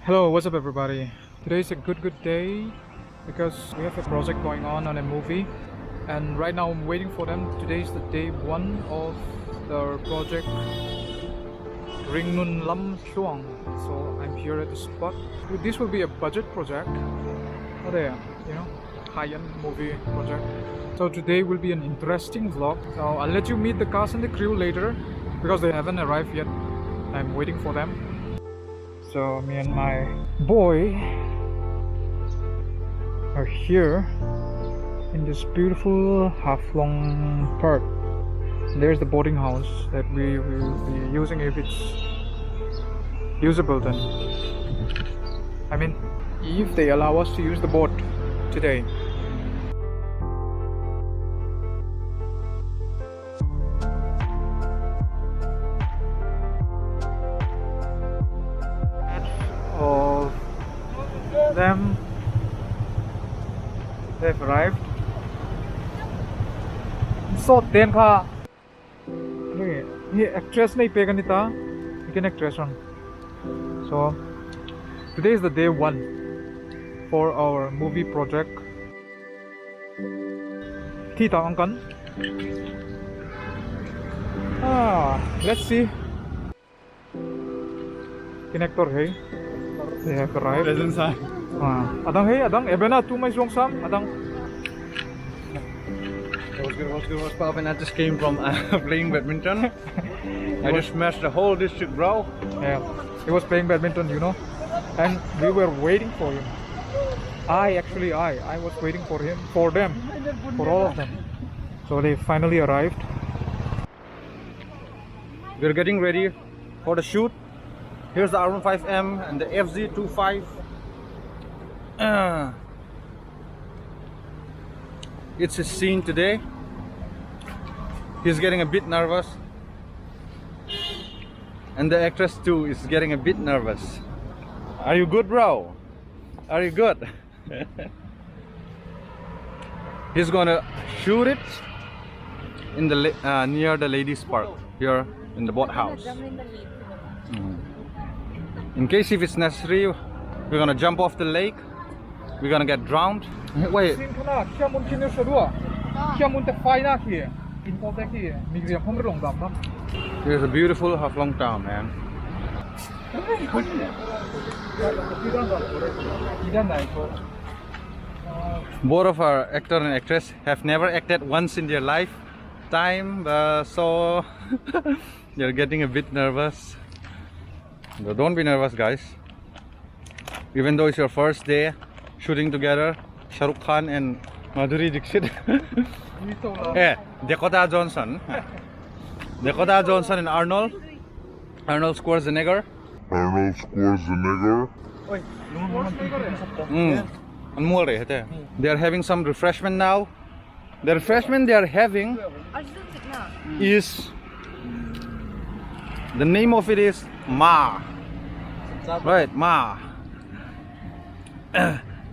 Hello, what's up everybody? Today is a good day because we have a project going on a movie, and right now I'm waiting for them. Today is the day one of the project Ringnun Tluanglam. So I'm here at the spot. This will be a budget project. Oh there, high-end movie project. So today will be an interesting vlog. So I'll let you meet the cast and the crew later because they haven't arrived yet. I'm waiting for them. So me and my boy are here in this beautiful half-long park. And there's the boarding house that we will be using if it's usable then. I mean, if they allow us to use the boat today. Of them, they've arrived. So then ka ये actress नहीं पे ganita, you can actress on. So today is the day one for our movie project. Thita angkan. Let's see. Connector hey. They have arrived. Present side. Adang hey, adang ebena tu may song sam, adang. What's poppin'? I just came from playing badminton. I just smashed the whole district, bro. Yeah, he was playing badminton, and we were waiting for him. I was waiting for him, for them, for all of them. So they finally arrived. We're getting ready for the shoot. Here's the R15M and the FZ25. It's a scene today. He's getting a bit nervous. And the actress too is getting a bit nervous. Are you good, bro? Are you good? He's gonna shoot it in the near the ladies' park here in the boat house. In case if it's necessary, we're gonna jump off the lake. We're gonna get drowned. Wait. Here's a beautiful half-long town, man. Both of our actor and actress have never acted once in their lifetime, so they're getting a bit nervous. But don't be nervous, guys. Even though it's your first day shooting together, Shah Rukh Khan and Madhuri Dixit. Yeah, Dakota Johnson and Arnold Schwarzenegger. They are having some refreshment now. The refreshment they are having is, the name of it is Ma. Right, Ma.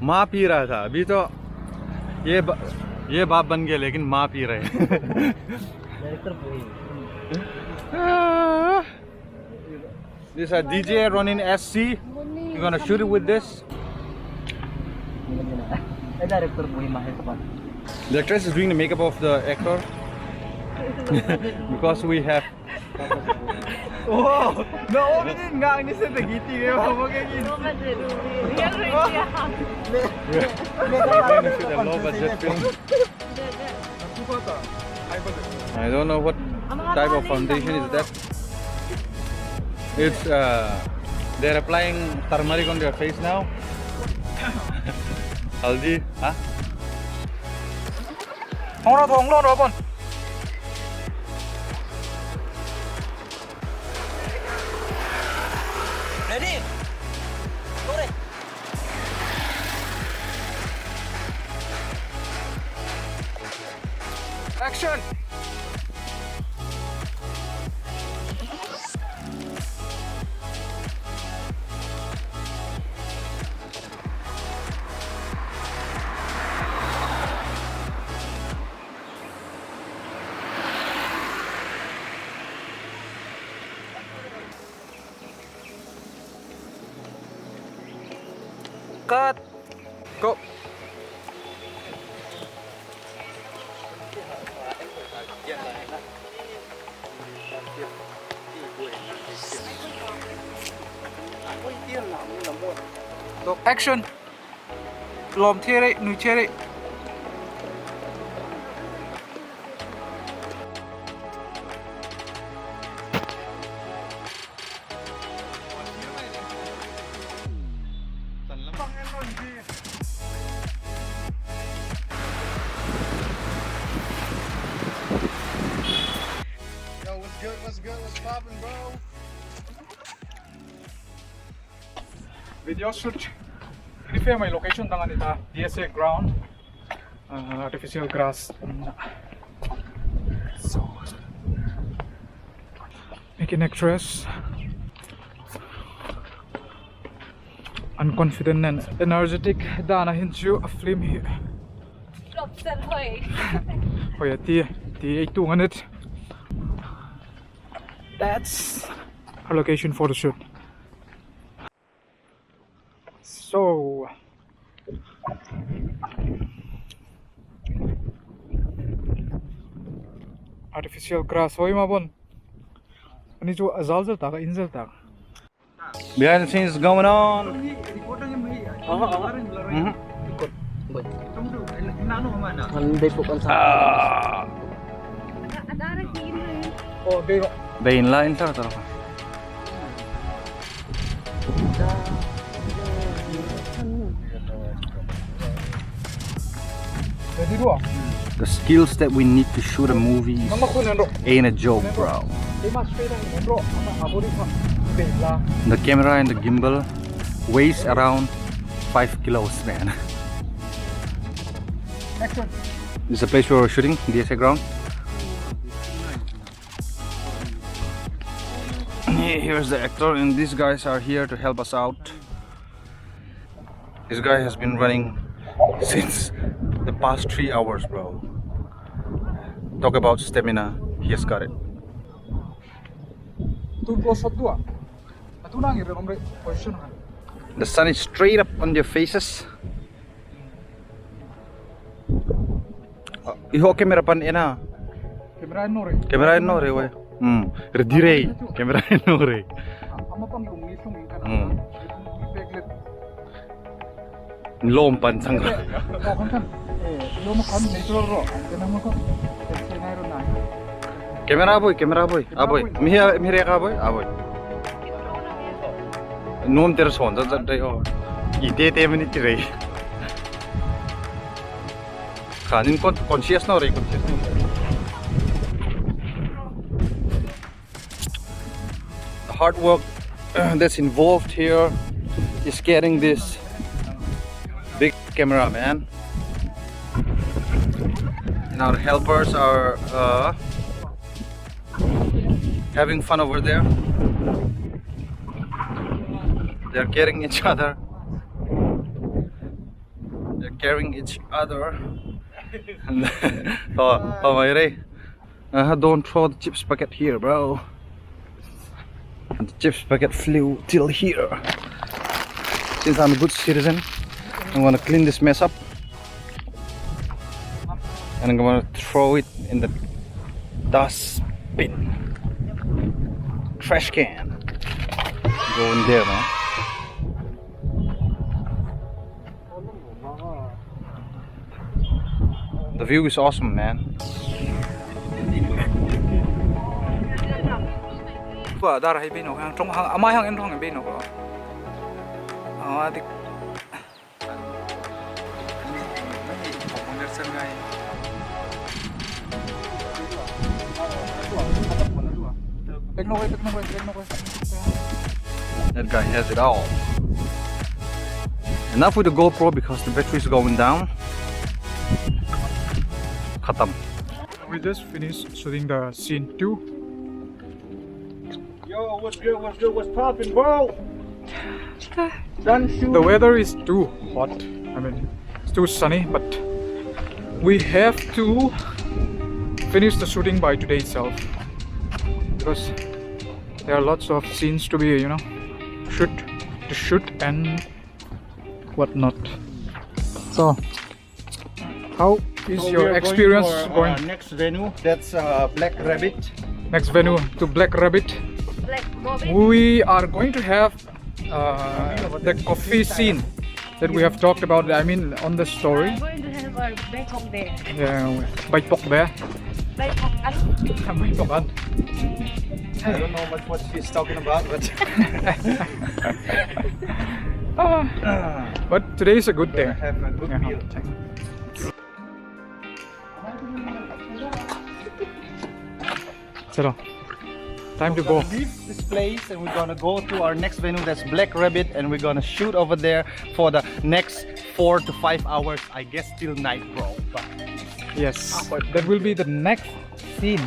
माँ P रहा था अभी तो ये बाप बन गया लेकिन माँ पी रहे This is DJ Ronin SC. You're gonna shoot it with this. The actress is doing the makeup of the actor because we have Oh, no, nga ni sa dagiti kayo mo kay a low budget film. I don't know what type of foundation is that. It's they're applying turmeric on their face now. Haldi, huh? Ready? Go re. Action! Cut. Go. Action. Lom thế đấy, núi thế đấy. What's poppin', bro? Video shoot. Ini my location tangan ita DSA ground, artificial grass. So, making actress unconfident and energetic. Dana hinju a film here. Oh yeah, the 82 minute. That's our location for the shoot. So artificial grass. Hoy mabon. Ani jo azalzal ta ka inzal ta. Behind the scenes going on. Oh, dero. Day in line sir. Ready do? The skills that we need to shoot a movie ain't a joke, bro. The camera and the gimbal weighs around 5 kilos, man. Action. This is the place where we're shooting, DSA ground. Here's the actor, and these guys are here to help us out. This guy has been running since the past 3 hours, bro. Talk about stamina, he has got it. The sun is straight up on their faces. Iho camera pan ena. Camera no re we. Redire. Camera no re. Lom pan sangka. Camera boy, aboy. Mire ka boy, aboy. Nom ter son zat dai o. Ide te minute re. Kanin conscious no re conscious. The hard work that's involved here is getting this big camera, man. And our helpers are having fun over there. They're carrying each other. They're carrying each other. Oh my ray. Don't throw the chips packet here, bro. And the chips packet flew till here. Since I'm a good citizen, I'm gonna clean this mess up. And I'm gonna throw it in the dustbin. Trash can. Go in there, man. The view is awesome, man. Dar hay bên hang trong hang amai hang en hang bên nó. Thì That guy has it all. Enough with the GoPro because the battery is going down. Khatam. We just finished shooting the scene 2. Yo, what's good? What's poppin', bro? Done shooting. The weather is too hot. I mean, it's too sunny, but we have to finish the shooting by today itself because there are lots of scenes to be, shoot and whatnot. So, how is So we your are experience going? For, going? next venue, that's Black Rabbit. Next venue to Black Rabbit. Black Robin. We are going to have the coffee scene that we have talked about. I mean, on the story. I'm going to have a Bangkok there. Yeah, Bangkok there. Bangkok Bangkok. I don't know what she's talking about, but But today is a good day. have a good meal. Chalo, time to We're go. gonna leave this place and we're gonna go to our next venue, that's Black Rabbit, and we're gonna shoot over there for the next 4 to 5 hours, I guess till night, bro. But Yes, that will be the next scene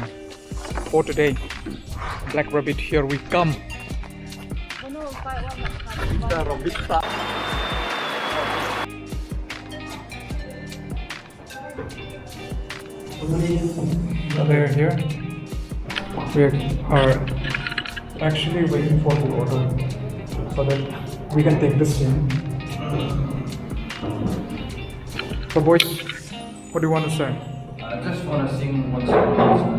for today. Black Rabbit, here we come. They're here. We are actually waiting for the auto so that we can take the scene. So boys, what do you want to say? I just wanna sing one song.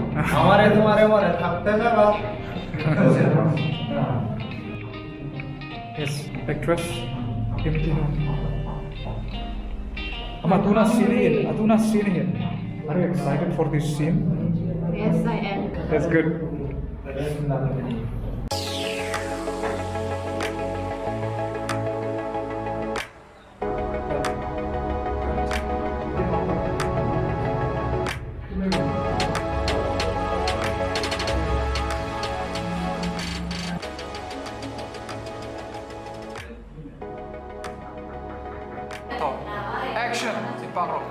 Yes, actress. Atuna scene. Are you excited for this scene? Yes, I am. That's good. Action! Imparo.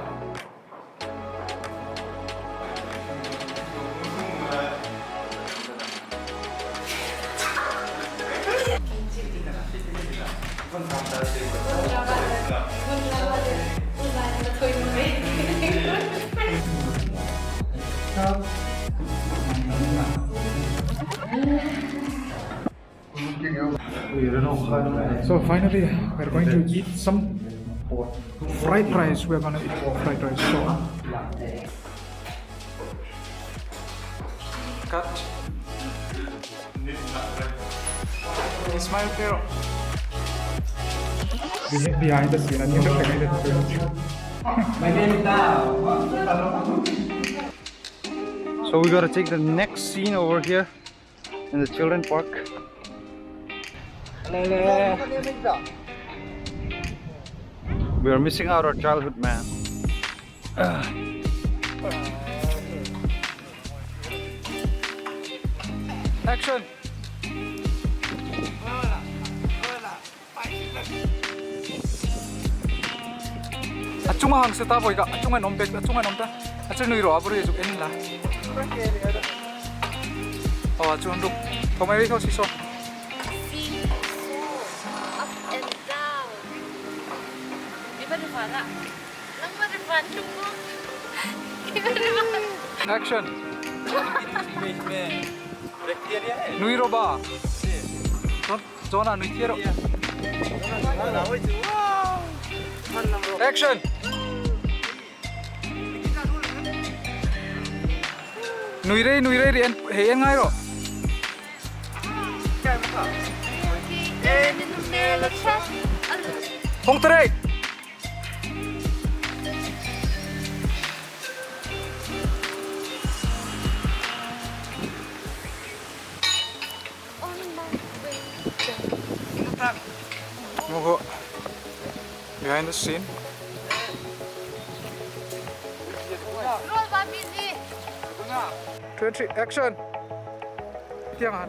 So finally, we're going to eat some fried rice. We're gonna eat fried rice. So, cut. Ismail Pero. Behind the scene, I think So we gotta take the next scene over here in the children park. We are missing out our childhood, man. Action! Acunga hang seta boy ka acunga nombek acunga nomta acunga nui ro abure juk en la. Oh acunga duk tomai ko siso. See, up and down. Di ba di fala? Nang ba di fala mo? Di ba di fala? Action! Nui ro ba? Zona nui tiero. Action! Nui re rien hey en ngai ro. Phong tre. Mogo behind the scene. Roll ba busy? 20 action. Jangan.